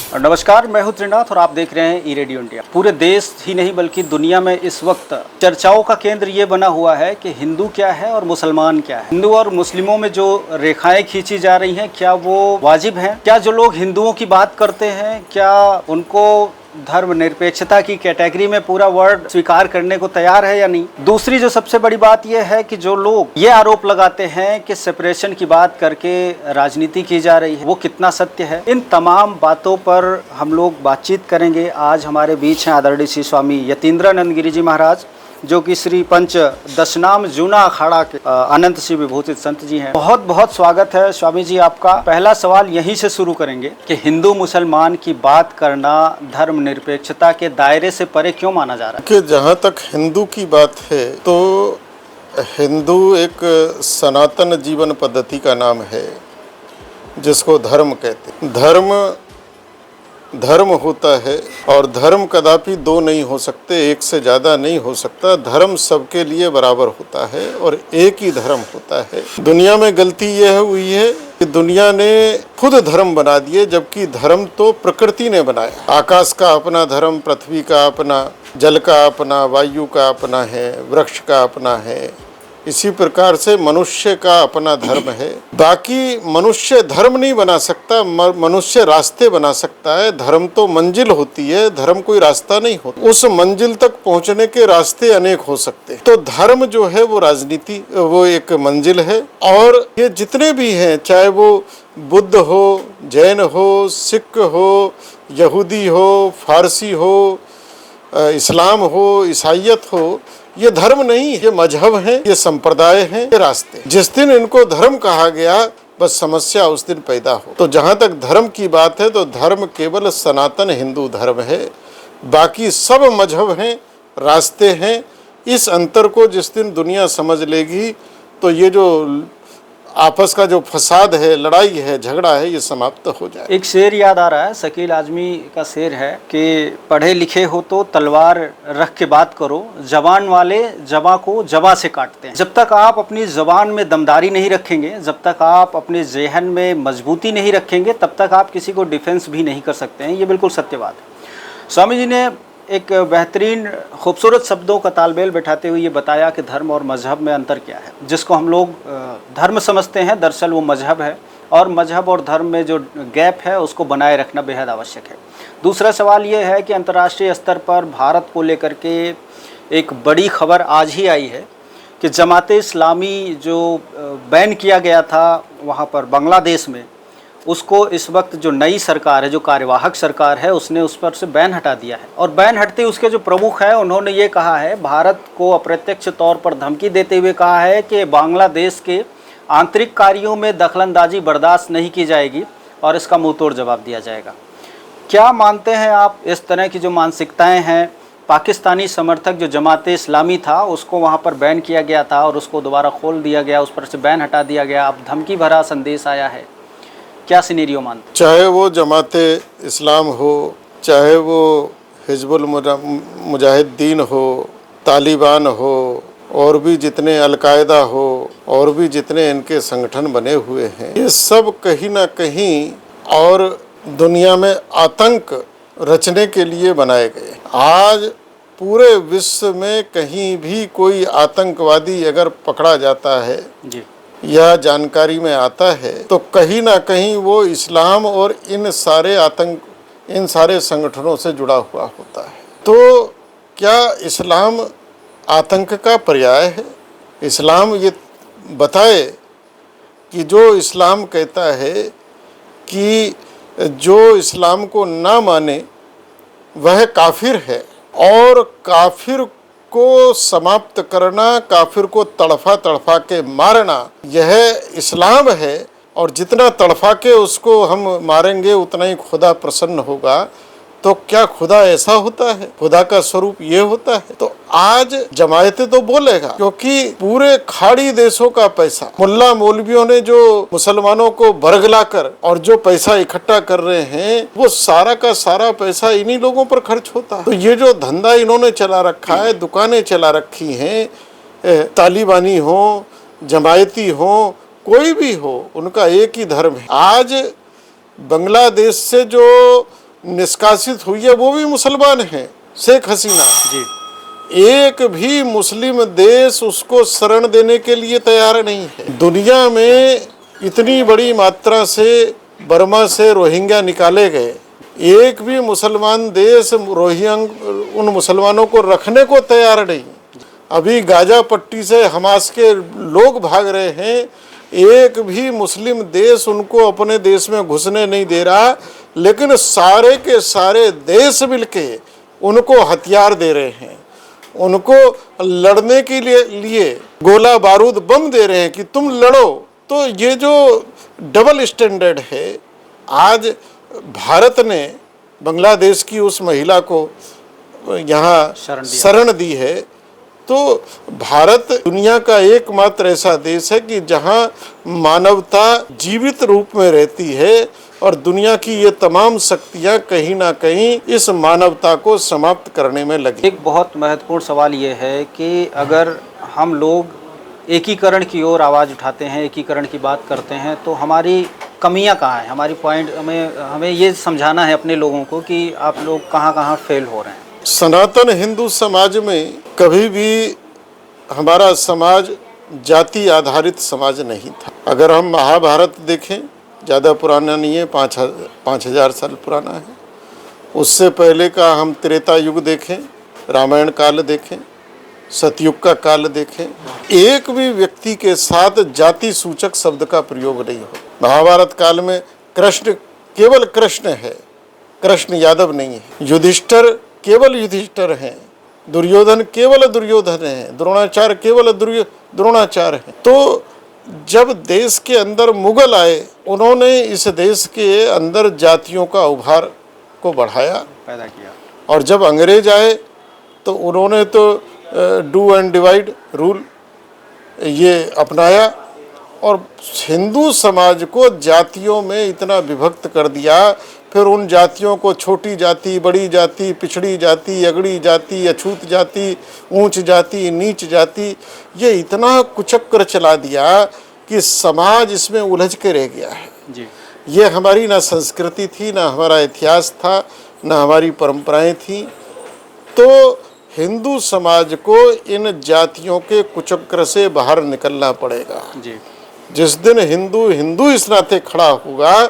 नमस्कार, मैं हूं त्रिनाथ और आप देख रहे हैं ई रेडियो इंडिया। पूरे देश ही नहीं बल्कि दुनिया में इस वक्त चर्चाओं का केंद्र ये बना हुआ है कि हिंदू क्या है और मुसलमान क्या है। हिंदू और मुस्लिमों में जो रेखाएं खींची जा रही हैं, क्या वो वाजिब हैं? क्या जो लोग हिंदुओं की बात करते हैं, क्या उनको धर्मनिरपेक्षता की कैटेगरी में पूरा वर्ड स्वीकार करने को तैयार है या नहीं? दूसरी जो सबसे बड़ी बात यह है कि जो लोग ये आरोप लगाते हैं कि सेपरेशन की बात करके राजनीति की जा रही है, वो कितना सत्य है? इन तमाम बातों पर हम लोग बातचीत करेंगे। आज हमारे बीच हैं आदरणीय श्री स्वामी यतीन्द्रानंद गिरी जी महाराज, जो कि श्री पंच दशनाम जूना अखाड़ा के अनंत श्री विभूतित संत जी हैं। बहुत बहुत स्वागत है स्वामी जी आपका। पहला सवाल यहीं से शुरू करेंगे कि हिंदू मुसलमान की बात करना धर्मनिरपेक्षता के दायरे से परे क्यों माना जा रहा है? कि जहाँ तक हिंदू की बात है तो हिंदू एक सनातन जीवन पद्धति का नाम है जिसको धर्म कहते हैं। धर्म होता है और धर्म कदापि दो नहीं हो सकते, एक से ज़्यादा नहीं हो सकता। धर्म सबके लिए बराबर होता है और एक ही धर्म होता है। दुनिया में गलती यह हुई है कि दुनिया ने खुद धर्म बना दिए, जबकि धर्म तो प्रकृति ने बनाया। आकाश का अपना धर्म, पृथ्वी का अपना, जल का अपना, वायु का अपना है, वृक्ष का अपना है। इसी प्रकार से मनुष्य का अपना धर्म है। बाकी मनुष्य धर्म नहीं बना सकता, मनुष्य रास्ते बना सकता है। धर्म तो मंजिल होती है, धर्म कोई रास्ता नहीं होता। उस मंजिल तक पहुंचने के रास्ते अनेक हो सकते हैं। तो धर्म जो है वो राजनीति, वो एक मंजिल है। और ये जितने भी हैं, चाहे वो बुद्ध हो, जैन हो, सिख हो, यहूदी हो, फारसी हो, इस्लाम हो, ईसाइयत हो, ये धर्म नहीं, ये मजहब है, ये संप्रदाय है, ये रास्ते। जिस दिन इनको धर्म कहा गया, बस समस्या उस दिन पैदा हो। तो जहाँ तक धर्म की बात है तो धर्म केवल सनातन हिंदू धर्म है, बाकी सब मजहब हैं, रास्ते हैं। इस अंतर को जिस दिन दुनिया समझ लेगी तो ये जो आपस का जो फसाद है, लड़ाई है, झगड़ा है, ये समाप्त हो जाए। एक शेर याद आ रहा है, शकील आजमी का शेर है कि पढ़े लिखे हो तो तलवार रख के बात करो, जबान वाले जबा को जबा से काटते हैं। जब तक आप अपनी जबान में दमदारी नहीं रखेंगे, जब तक आप अपने ज़हन में मजबूती नहीं रखेंगे, तब तक आप किसी को डिफेंस भी नहीं कर सकते हैं। ये बिल्कुल सत्य बात है। स्वामी जी ने एक बेहतरीन खूबसूरत शब्दों का तालमेल बैठाते हुए ये बताया कि धर्म और मजहब में अंतर क्या है। जिसको हम लोग धर्म समझते हैं, दरअसल वो मजहब है, और मजहब और धर्म में जो गैप है उसको बनाए रखना बेहद आवश्यक है। दूसरा सवाल ये है कि अंतर्राष्ट्रीय स्तर पर भारत को लेकर के एक बड़ी खबर आज ही आई है कि जमाते इस्लामी जो बैन किया गया था वहाँ पर बांग्लादेश में, उसको इस वक्त जो नई सरकार है, जो कार्यवाहक सरकार है, उसने उस पर से बैन हटा दिया है। और बैन हटते उसके जो प्रमुख हैं, उन्होंने ये कहा है, भारत को अप्रत्यक्ष तौर पर धमकी देते हुए कहा है कि बांग्लादेश के आंतरिक कार्यों में दखलंदाजी बर्दाश्त नहीं की जाएगी और इसका मुंहतोड़ जवाब दिया जाएगा। क्या मानते हैं आप इस तरह की जो मानसिकताएँ हैं? पाकिस्तानी समर्थक जो जमाते इस्लामी था उसको वहाँ पर बैन किया गया था और उसको दोबारा खोल दिया गया, उस पर से बैन हटा दिया गया, अब धमकी भरा संदेश आया है। क्या सिनेरियो मानते? चाहे वो जमाते इस्लाम हो, चाहे वो हिजबुल मुजाहिदीन हो, तालिबान हो, और भी जितने अलकायदा हो, और भी जितने इनके संगठन बने हुए हैं, ये सब कहीं ना कहीं और दुनिया में आतंक रचने के लिए बनाए गए। आज पूरे विश्व में कहीं भी कोई आतंकवादी अगर पकड़ा जाता है जी, यह जानकारी में आता है, तो कहीं ना कहीं वो इस्लाम और इन सारे संगठनों से जुड़ा हुआ होता है। तो क्या इस्लाम आतंक का पर्याय है? इस्लाम ये बताए कि जो इस्लाम कहता है कि जो इस्लाम को ना माने वह काफिर है, और काफिर को समाप्त करना, काफिर को तड़फा तड़फा के मारना, यह इस्लाम है। और जितना तड़फा के उसको हम मारेंगे उतना ही खुदा प्रसन्न होगा। तो क्या खुदा ऐसा होता है? खुदा का स्वरूप ये होता है? तो आज जमायतें तो बोलेगा, क्योंकि पूरे खाड़ी देशों का पैसा मुल्ला मौलवियों ने जो मुसलमानों को बरगलाकर और जो पैसा इकट्ठा कर रहे हैं, वो सारा का सारा पैसा इन्हीं लोगों पर खर्च होता है। तो ये जो धंधा इन्होंने चला रखा है, दुकानें चला रखी हैं, तालिबानी हो, जमायती हो, कोई भी हो, उनका एक ही धर्म है। आज बांग्लादेश से जो निष्कासित हुई है वो भी मुसलमान हैं, शेख हसीना। जी। एक भी मुस्लिम देश उसको शरण देने के लिए तैयार नहीं है। दुनिया में इतनी बड़ी मात्रा से बर्मा से रोहिंग्या निकाले गए, एक भी मुसलमान देश उन मुसलमानों को रखने को तैयार नहीं। अभी गाजा पट्टी से हमास के लोग भाग रहे हैं, एक भी मुस्लिम देश उनको अपने देश में घुसने नहीं दे रहा, लेकिन सारे के सारे देश मिलके उनको हथियार दे रहे हैं, उनको लड़ने के लिए गोला बारूद बम दे रहे हैं कि तुम लड़ो। तो ये जो डबल स्टैंडर्ड है, आज भारत ने बांग्लादेश की उस महिला को यहाँ शरण दी है, तो भारत दुनिया का एकमात्र ऐसा देश है कि जहाँ मानवता जीवित रूप में रहती है और दुनिया की ये तमाम शक्तियाँ कहीं ना कहीं इस मानवता को समाप्त करने में लगी। एक बहुत महत्वपूर्ण सवाल ये है कि अगर हम लोग एकीकरण की ओर आवाज़ उठाते हैं, एकीकरण की बात करते हैं, तो हमारी कमियां कहाँ हैं, हमारी पॉइंट हमें ये समझाना है अपने लोगों को कि आप लोग कहाँ कहाँ फेल हो रहे हैं। सनातन हिंदू समाज में कभी भी हमारा समाज जाति आधारित समाज नहीं था। अगर हम महाभारत देखें, ज़्यादा पुराना नहीं है, 5,000 साल पुराना है। उससे पहले का हम त्रेता युग देखें, रामायण काल देखें, सतयुग का काल देखें, एक भी व्यक्ति के साथ जाति सूचक शब्द का प्रयोग नहीं हो। महाभारत काल में कृष्ण केवल कृष्ण है, कृष्ण यादव नहीं है। युधिष्ठिर केवल युधिष्ठिर हैं, दुर्योधन केवल दुर्योधन हैं, द्रोणाचार्य केवल द्रोणाचार्य हैं। तो जब देश के अंदर मुगल आए, उन्होंने इस देश के अंदर जातियों का उभार को बढ़ाया, पैदा किया। और जब अंग्रेज आए तो उन्होंने तो डू एंड डिवाइड रूल ये अपनाया और हिंदू समाज को जातियों में इतना विभक्त कर दिया। फिर उन जातियों को छोटी जाति, बड़ी जाति, पिछड़ी जाति, अगड़ी जाति, अछूत जाति, ऊंच जाति, नीच जाति, ये इतना कुचक्र चला दिया कि समाज इसमें उलझ के रह गया है जी। ये हमारी ना संस्कृति थी, ना हमारा इतिहास था, ना हमारी परंपराएं थी। तो हिंदू समाज को इन जातियों के कुचक्र से बाहर निकलना पड़ेगा जी। जिस दिन हिंदू इस नाते खड़ा होगा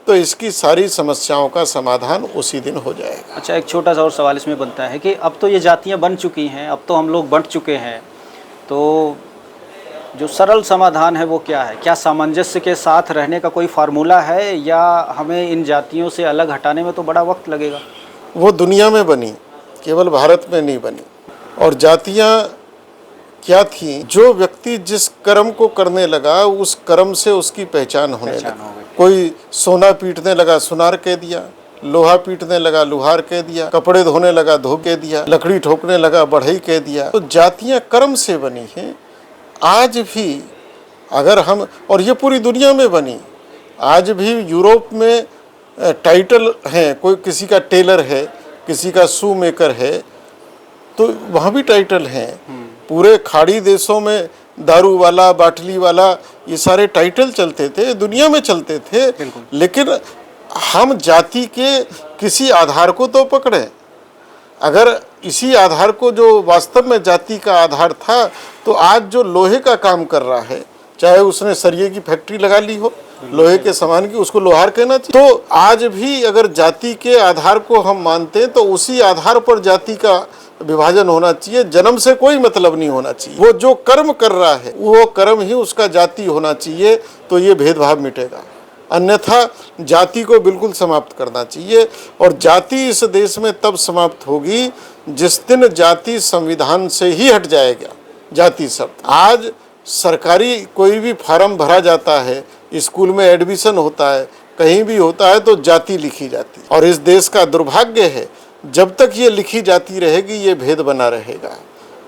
तो इसकी सारी समस्याओं का समाधान उसी दिन हो जाएगा। अच्छा, एक छोटा सा और सवाल इसमें बनता है कि अब तो ये जातियां बन चुकी हैं, अब तो हम लोग बंट चुके हैं, तो जो सरल समाधान है वो क्या है? क्या सामंजस्य के साथ रहने का कोई फार्मूला है, या हमें इन जातियों से अलग हटाने में तो बड़ा वक्त लगेगा? वो दुनिया में बनी, केवल भारत में नहीं बनी। और जातियाँ क्या थी? जो व्यक्ति जिस कर्म को करने लगा उस कर्म से उसकी पहचान होने लगी। कोई सोना पीटने लगा, सुनार कह दिया, लोहा पीटने लगा, लुहार कह दिया, कपड़े धोने लगा, धो कह दिया, लकड़ी ठोकने लगा, बढ़ई कह दिया। तो जातियाँ कर्म से बनी हैं। आज भी अगर हम, और ये पूरी दुनिया में बनी, आज भी यूरोप में टाइटल हैं, कोई किसी का टेलर है, किसी का शू मेकर है, तो वहाँ भी टाइटल हैं। पूरे खाड़ी देशों में दारू वाला, बाटली वाला, ये सारे टाइटल चलते थे, दुनिया में चलते थे। लेकिन हम जाति के किसी आधार को तो पकड़े। अगर इसी आधार को, जो वास्तव में जाति का आधार था, तो आज जो लोहे का काम कर रहा है, चाहे उसने सरिये की फैक्ट्री लगा ली हो, लोहे के सामान की, उसको लोहार कहना चाहिए। तो आज भी अगर जाति के आधार को हम मानते हैं तो उसी आधार पर जाति का विभाजन होना चाहिए। जन्म से कोई मतलब नहीं होना चाहिए। वो जो कर्म कर रहा है वो कर्म ही उसका जाति होना चाहिए, तो ये भेदभाव मिटेगा। अन्यथा जाति को बिल्कुल समाप्त करना चाहिए। और जाति इस देश में तब समाप्त होगी जिस दिन जाति संविधान से ही हट जाएगा। जाति शब्द, आज सरकारी कोई भी फार्म भरा जाता है, स्कूल में एडमिशन होता है, कहीं भी होता है, तो जाति लिखी जाती है। और इस देश का दुर्भाग्य है, जब तक ये लिखी जाती रहेगी ये भेद बना रहेगा।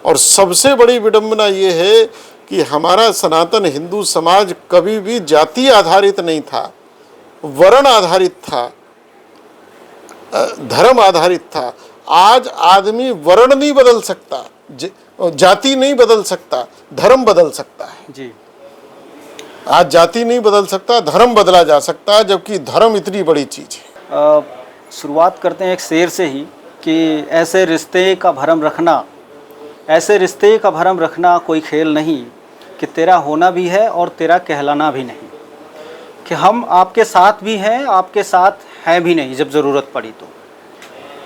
और सबसे बड़ी विडंबना ये है कि हमारा सनातन हिंदू समाज कभी भी जाति आधारित नहीं था, वर्ण आधारित था, धर्म आधारित था। आज आदमी वर्ण नहीं बदल सकता, जाति नहीं बदल सकता, धर्म बदल सकता है जी। आज जाति नहीं बदल सकता, धर्म बदला जा सकता है, जबकि धर्म इतनी बड़ी चीज है। शुरुआत करते हैं एक शेर से ही कि ऐसे रिश्ते का भरम रखना, ऐसे रिश्ते का भरम रखना कोई खेल नहीं कि तेरा होना भी है और तेरा कहलाना भी नहीं, कि हम आपके साथ भी हैं, आपके साथ हैं भी नहीं जब ज़रूरत पड़ी तो।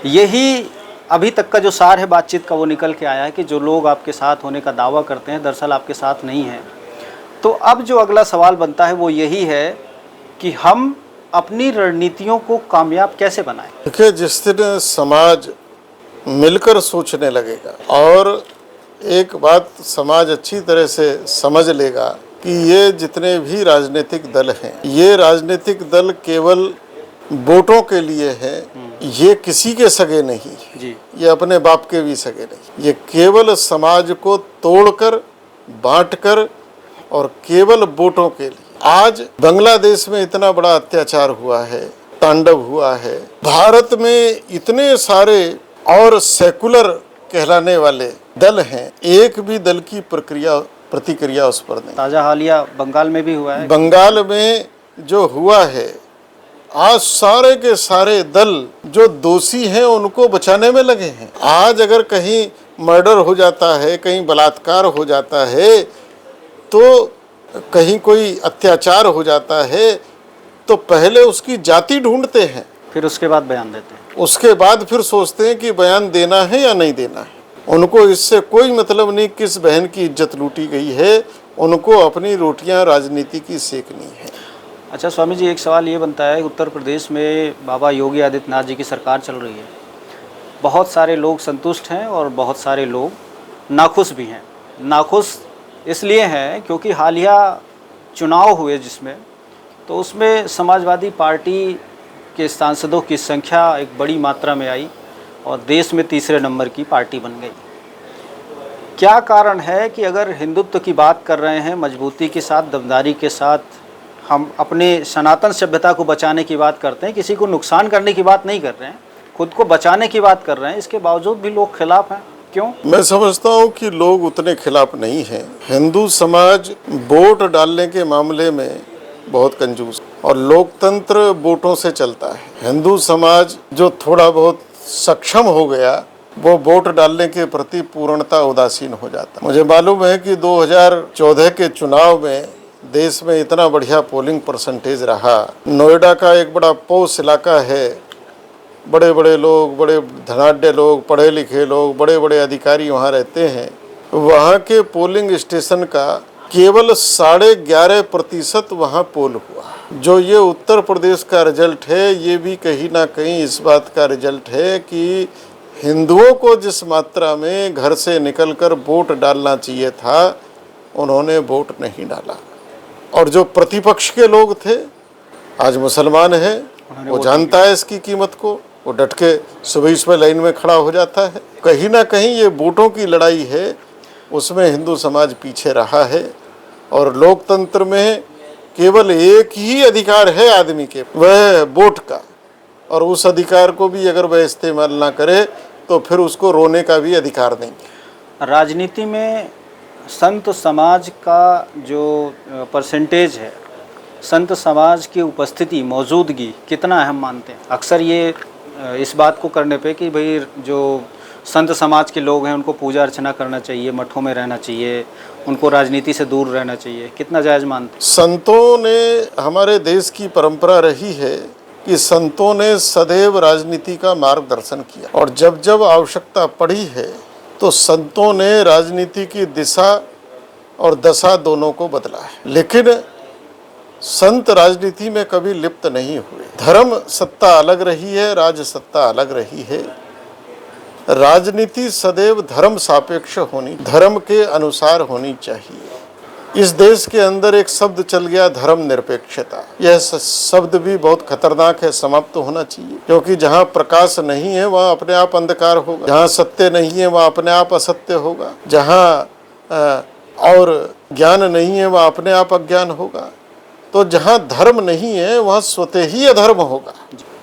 यही अभी तक का जो सार है बातचीत का वो निकल के आया है कि जो लोग आपके साथ होने का दावा करते हैं दरअसल आपके साथ नहीं हैं। तो अब जो अगला सवाल बनता है वो यही है कि हम अपनी रणनीतियों को कामयाब कैसे बनाएं। देखिए, जिस दिन समाज मिलकर सोचने लगेगा और एक बात समाज अच्छी तरह से समझ लेगा कि ये जितने भी राजनीतिक दल हैं, ये राजनीतिक दल केवल वोटों के लिए है, ये किसी के सगे नहीं जी। ये अपने बाप के भी सगे नहीं, ये केवल समाज को तोड़कर बांटकर और केवल वोटों के लिए। आज बांग्लादेश में इतना बड़ा अत्याचार हुआ है, तांडव हुआ है, भारत में इतने सारे और सेकुलर कहलाने वाले दल हैं, एक भी दल की प्रतिक्रिया उस पर नहीं। ताज़ा हालिया बंगाल में भी हुआ है। बंगाल में जो हुआ है, आज सारे के सारे दल जो दोषी हैं उनको बचाने में लगे हैं। आज अगर कहीं मर्डर हो जाता है, कहीं बलात्कार हो जाता है, तो कहीं कोई अत्याचार हो जाता है, तो पहले उसकी जाति ढूंढते हैं, फिर उसके बाद बयान देते हैं। उसके बाद फिर सोचते हैं कि बयान देना है या नहीं देना है। उनको इससे कोई मतलब नहीं किस बहन की इज्जत लूटी गई है, उनको अपनी रोटियां राजनीति की सेकनी है। अच्छा स्वामी जी, एक सवाल ये बनता है, उत्तर प्रदेश में बाबा योगी आदित्यनाथ जी की सरकार चल रही है, बहुत सारे लोग संतुष्ट हैं और बहुत सारे लोग नाखुश भी हैं। नाखुश इसलिए हैं क्योंकि हालिया चुनाव हुए जिसमें, तो उसमें समाजवादी पार्टी के सांसदों की संख्या एक बड़ी मात्रा में आई और देश में तीसरे नंबर की पार्टी बन गई। क्या कारण है कि अगर हिंदुत्व की बात कर रहे हैं, मजबूती के साथ, दमदारी के साथ, हम अपने सनातन सभ्यता को बचाने की बात करते हैं, किसी को नुकसान करने की बात नहीं कर रहे हैं, खुद को बचाने की बात कर रहे हैं, इसके बावजूद भी लोग खिलाफ हैं, क्यों? मैं समझता हूँ कि लोग उतने खिलाफ नहीं हैं। हिंदू समाज वोट डालने के मामले में बहुत कंजूस और लोकतंत्र वोटों से चलता है। हिंदू समाज जो थोड़ा बहुत सक्षम हो गया, वो वोट डालने के प्रति पूर्णतः उदासीन हो जाता। मुझे मालूम है कि 2014 के चुनाव में देश में इतना बढ़िया पोलिंग परसेंटेज रहा। नोएडा का एक बड़ा पॉश इलाका है, बड़े बड़े लोग, बड़े धनाढ्य लोग, पढ़े लिखे लोग, बड़े बड़े अधिकारी वहाँ रहते हैं। वहाँ के पोलिंग स्टेशन का केवल 11.5% वहाँ पोल हुआ। जो ये उत्तर प्रदेश का रिजल्ट है, ये भी कहीं ना कहीं इस बात का रिजल्ट है कि हिंदुओं को जिस मात्रा में घर से निकलकर वोट डालना चाहिए था, उन्होंने वोट नहीं डाला। और जो प्रतिपक्ष के लोग थे, आज मुसलमान है, वो जानता है इसकी कीमत को, वो डट के सुबह लाइन में खड़ा हो जाता है। कहीं ना कहीं ये वोटों की लड़ाई है, उसमें हिंदू समाज पीछे रहा है। और लोकतंत्र में केवल एक ही अधिकार है आदमी के, वह वोट का, और उस अधिकार को भी अगर वह इस्तेमाल ना करे तो फिर उसको रोने का भी अधिकार नहीं। राजनीति में संत समाज का जो परसेंटेज है, संत समाज की उपस्थिति, मौजूदगी कितना अहम मानते हैं? अक्सर ये इस बात को करने पे कि भाई जो संत समाज के लोग हैं उनको पूजा अर्चना करना चाहिए, मठों में रहना चाहिए, उनको राजनीति से दूर रहना चाहिए, कितना जायज़ मानते हैं? संतों ने, हमारे देश की परंपरा रही है कि संतों ने सदैव राजनीति का मार्गदर्शन किया, और जब जब आवश्यकता पड़ी है तो संतों ने राजनीति की दिशा और दशा दोनों को बदला है। लेकिन संत राजनीति में कभी लिप्त नहीं हुए। धर्म सत्ता अलग रही है, राज सत्ता अलग रही है। राजनीति सदैव धर्म सापेक्ष होनी, धर्म के अनुसार होनी चाहिए। इस देश के अंदर एक शब्द चल गया, धर्म निरपेक्षता। यह शब्द भी बहुत खतरनाक है, समाप्त होना चाहिए, क्योंकि जहाँ प्रकाश नहीं है वहाँ अपने आप अंधकार होगा, जहाँ सत्य नहीं है वहाँ अपने आप असत्य होगा, जहाँ और ज्ञान नहीं है वहाँ अपने आप अज्ञान होगा। तो जहाँ धर्म नहीं है वहाँ स्वतः ही अधर्म होगा,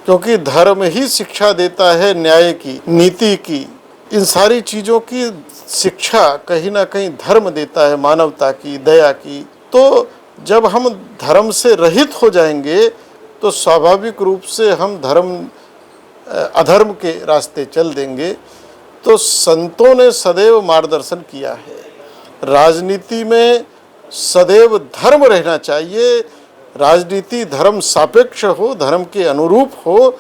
क्योंकि धर्म ही शिक्षा देता है न्याय की, नीति की, इन सारी चीज़ों की शिक्षा कहीं ना कहीं धर्म देता है, मानवता की, दया की। तो जब हम धर्म से रहित हो जाएंगे तो स्वाभाविक रूप से हम धर्म अधर्म के रास्ते चल देंगे। तो संतों ने सदैव मार्गदर्शन किया है, राजनीति में सदैव धर्म रहना चाहिए, राजनीति धर्म सापेक्ष हो, धर्म के अनुरूप हो,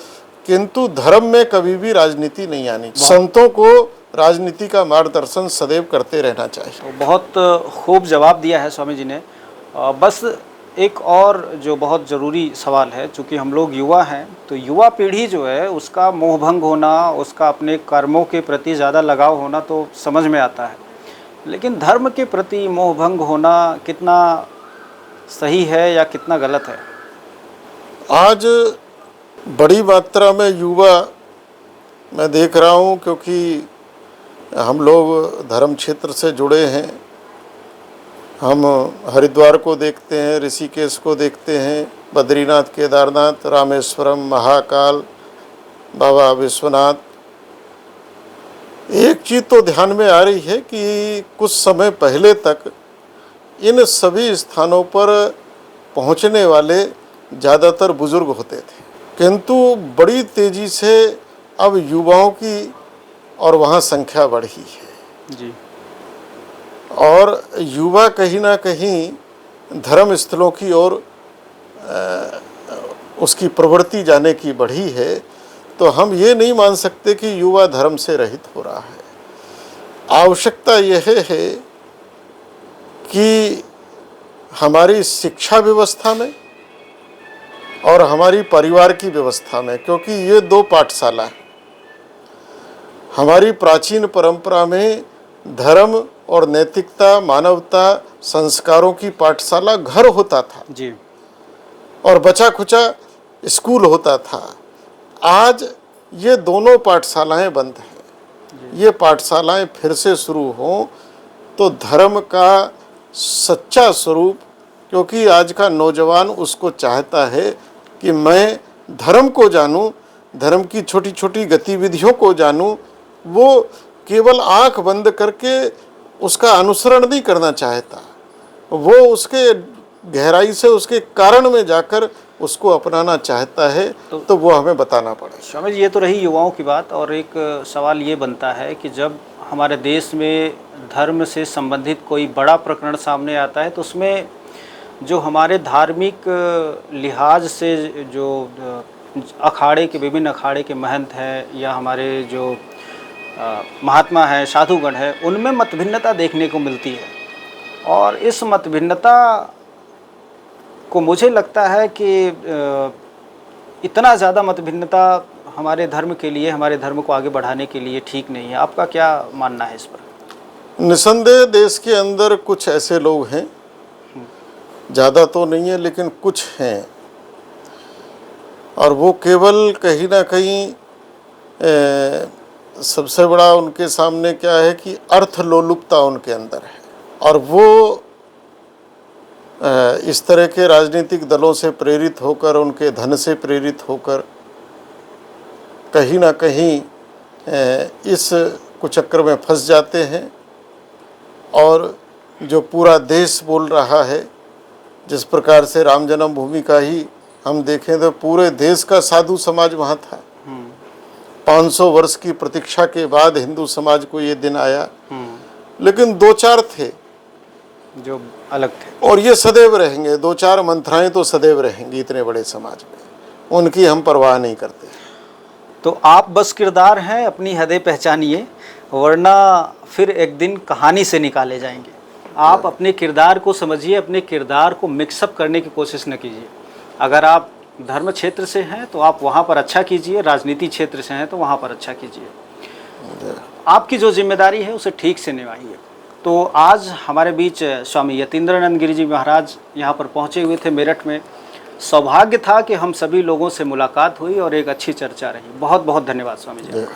किंतु धर्म में कभी भी राजनीति नहीं आनी। संतों को राजनीति का मार्गदर्शन सदैव करते रहना चाहिए। तो बहुत खूब जवाब दिया है स्वामी जी ने। बस एक और जो बहुत ज़रूरी सवाल है, चूँकि हम लोग युवा हैं, तो युवा पीढ़ी जो है उसका मोहभंग होना, उसका अपने कर्मों के प्रति ज़्यादा लगाव होना तो समझ में आता है, लेकिन धर्म के प्रति मोहभंग होना कितना सही है या कितना गलत है? आज बड़ी मात्रा में युवा मैं देख रहा हूँ, क्योंकि हम लोग धर्म क्षेत्र से जुड़े हैं। हम हरिद्वार को देखते हैं, ऋषिकेश को देखते हैं, बद्रीनाथ, केदारनाथ, रामेश्वरम, महाकाल, बाबा विश्वनाथ। एक चीज़ तो ध्यान में आ रही है कि कुछ समय पहले तक इन सभी स्थानों पर पहुंचने वाले ज़्यादातर बुजुर्ग होते थे, किंतु बड़ी तेज़ी से अब युवाओं की और वहाँ संख्या बढ़ी है जी। और युवा कहीं ना कहीं धर्म स्थलों की ओर उसकी प्रवृत्ति जाने की बढ़ी है। तो हम ये नहीं मान सकते कि युवा धर्म से रहित हो रहा है। आवश्यकता यह है कि हमारी शिक्षा व्यवस्था में और हमारी परिवार की व्यवस्था में, क्योंकि ये दो पाठशाला हैं। हमारी प्राचीन परंपरा में धर्म और नैतिकता, मानवता, संस्कारों की पाठशाला घर होता था जी, और बचा खुचा स्कूल होता था। आज ये दोनों पाठशालाएं बंद हैं। ये पाठशालाएं फिर से शुरू हों तो धर्म का सच्चा स्वरूप, क्योंकि आज का नौजवान उसको चाहता है कि मैं धर्म को जानूं, धर्म की छोटी छोटी गतिविधियों को जानूं। वो केवल आंख बंद करके उसका अनुसरण नहीं करना चाहता, वो उसके गहराई से उसके कारण में जाकर उसको अपनाना चाहता है। तो वो हमें बताना पड़ेगा। स्वामी जी, ये तो रही युवाओं की बात, और एक सवाल ये बनता है कि जब हमारे देश में धर्म से संबंधित कोई बड़ा प्रकरण सामने आता है तो उसमें जो हमारे धार्मिक लिहाज से जो अखाड़े के, विभिन्न अखाड़े के महंत हैं या हमारे जो महात्मा हैं, साधुगण हैं, उनमें मतभिन्नता देखने को मिलती है। और इस मतभिन्नता को मुझे लगता है कि इतना ज़्यादा मतभिन्नता हमारे धर्म के लिए, हमारे धर्म को आगे बढ़ाने के लिए ठीक नहीं है। आपका क्या मानना है इस पर? निसंदेह देश के अंदर कुछ ऐसे लोग हैं, ज़्यादा तो नहीं है लेकिन कुछ हैं, और वो केवल कहीं ना कहीं सबसे बड़ा उनके सामने क्या है कि अर्थ लोलुपता उनके अंदर है। और वो इस तरह के राजनीतिक दलों से प्रेरित होकर, उनके धन से प्रेरित होकर कहीं ना कहीं इस कुचक्र में फंस जाते हैं। और जो पूरा देश बोल रहा है, जिस प्रकार से राम जन्मभूमि का ही हम देखें तो पूरे देश का साधु समाज वहाँ था। 500 वर्ष की प्रतीक्षा के बाद हिंदू समाज को ये दिन आया, लेकिन दो चार थे जो अलग थे, और ये सदैव रहेंगे। दो चार मंत्राएं तो सदैव रहेंगी इतने बड़े समाज में, उनकी हम परवाह नहीं करते। तो आप बस किरदार हैं, अपनी हदें पहचानिए, वरना फिर एक दिन कहानी से निकाले जाएंगे। आप अपने किरदार को समझिए, अपने किरदार को मिक्सअप करने की कोशिश न कीजिए। अगर आप धर्म क्षेत्र से हैं तो आप वहाँ पर अच्छा कीजिए, राजनीति क्षेत्र से हैं तो वहाँ पर अच्छा कीजिए। आपकी जो जिम्मेदारी है उसे ठीक से निभाइए। तो आज हमारे बीच स्वामी यतीन्द्रानंद गिरी जी महाराज यहाँ पर पहुँचे हुए थे मेरठ में। सौभाग्य था कि हम सभी लोगों से मुलाकात हुई और एक अच्छी चर्चा रही। बहुत बहुत धन्यवाद स्वामी जी।